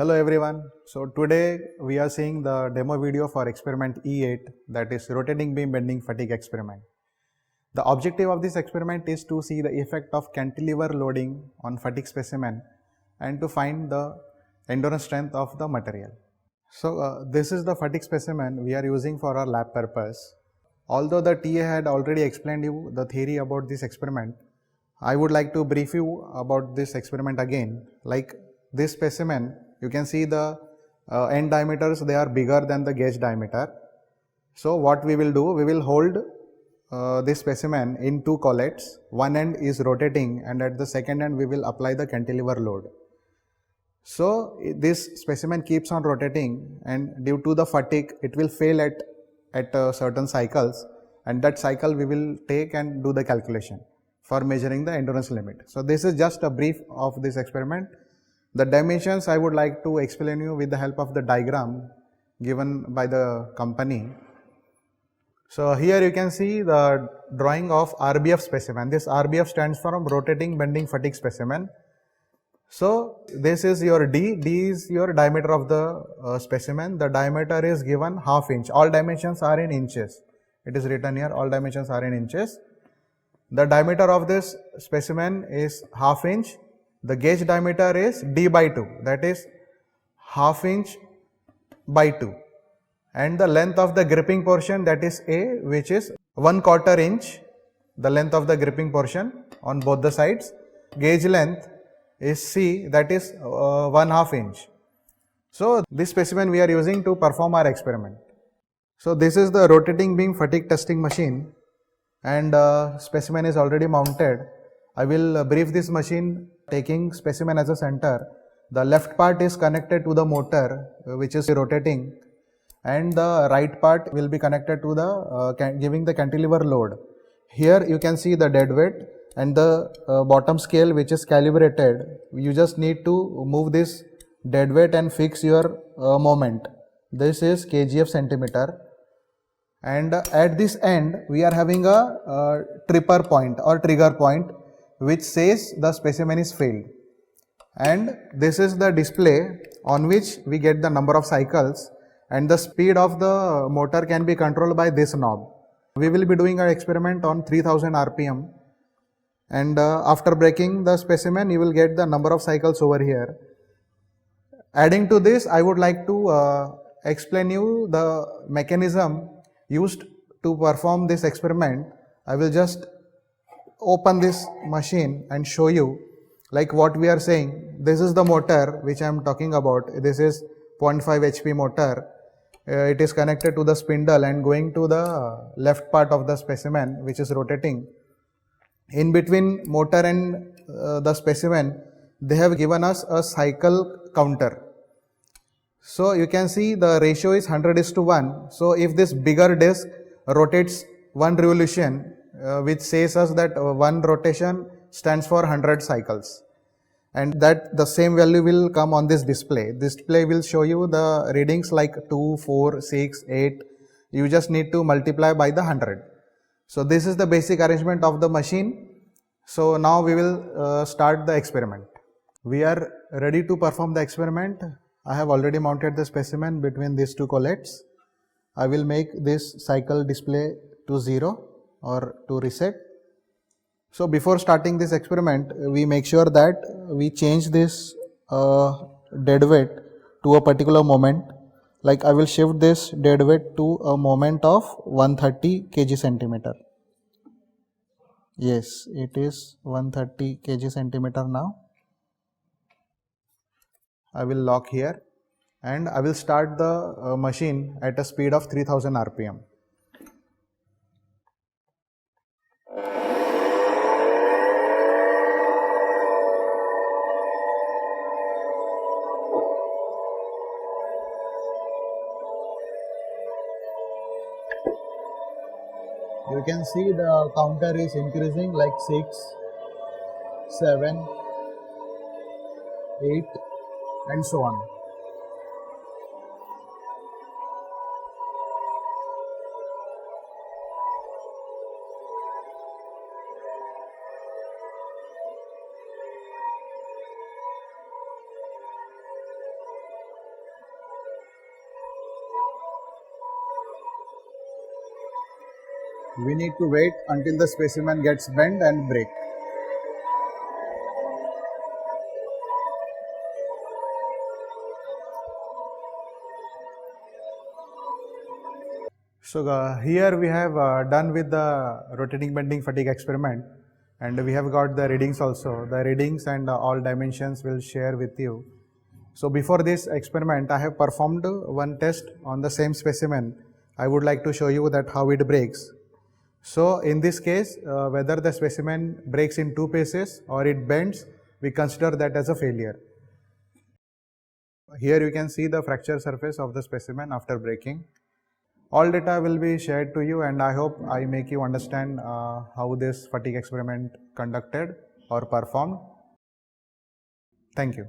Hello everyone. So today we are seeing the demo video for experiment E8, that is rotating beam bending fatigue experiment. The objective of this experiment is to see the effect of cantilever loading on fatigue specimen and to find the endurance strength of the material. So this is the fatigue specimen we are using for our lab purpose. Although the TA had already explained you the theory about this experiment, I would like to brief you about this experiment again. Like this specimen, you can see the end diameters, they are bigger than the gauge diameter. So what we will do, we will hold this specimen in two collets. One end is rotating and at the second end we will apply the cantilever load. So this specimen keeps on rotating, and due to the fatigue it will fail at certain cycles, and that cycle we will take and do the calculation for measuring the endurance limit. So this is just a brief of this experiment. The dimensions I would like to explain you with the help of the diagram given by the company. So here you can see the drawing of RBF specimen. This RBF stands for rotating bending fatigue specimen. So this is your D. D is your diameter of the specimen. The diameter is given ½ inch. All dimensions are in inches. It is written here, all dimensions are in inches. The diameter of this specimen is ½ inch. The gauge diameter is D by 2, that is ½ inch by 2. And the length of the gripping portion, that is A, which is 1/4 inch, the length of the gripping portion on both the sides. Gauge length is C, that is 1/2 inch. So this specimen we are using to perform our experiment. So this is the rotating beam fatigue testing machine, and specimen is already mounted. I will brief this machine taking specimen as a center. The left part is connected to the motor which is rotating, and the right part will be connected to the giving the cantilever load. Here you can see the dead weight and the bottom scale which is calibrated. You just need to move this dead weight and fix your moment. This is kg of centimeter, and at this end we are having a tripper point or trigger point which says the specimen is failed, and this is the display on which we get the number of cycles, and the speed of the motor can be controlled by this knob. We will be doing our experiment on 3000 rpm, and after breaking the specimen you will get the number of cycles over here. Adding to this, I would like to explain you the mechanism used to perform this experiment. I will just open this machine and show you like what we are saying. This is the motor which I am talking about. This is 0.5 HP motor. It is connected to the spindle and going to the left part of the specimen which is rotating. In between motor and the specimen, they have given us a cycle counter. So you can see the ratio is 100:1. So if this bigger disc rotates one revolution, which says us that one rotation stands for 100 cycles, and that the same value will come on this display. This display will show you the readings like 2, 4, 6, 8. You just need to multiply by the 100. So this is the basic arrangement of the machine. So now we will start the experiment. We are ready to perform the experiment. I have already mounted the specimen between these two collets. I will make this cycle display to 0 or to reset. So before starting this experiment, we make sure that we change this dead weight to a particular moment. Like I will shift this dead weight to a moment of 130 kg centimeter. Yes, it is 130 kg centimeter now. I will lock here, and I will start the machine at a speed of 3000 rpm. You can see the counter is increasing like 6, 7, 8 and so on. We need to wait until the specimen gets bent and break. So here we have done with the rotating bending fatigue experiment, and we have got the readings also. The readings and all dimensions will share with you. So before this experiment, I have performed one test on the same specimen. I would like to show you that how it breaks. So in this case, whether the specimen breaks in two pieces or it bends, we consider that as a failure. Here you can see the fracture surface of the specimen after breaking. All data will be shared to you, and I hope I make you understand how this fatigue experiment conducted or performed. Thank you.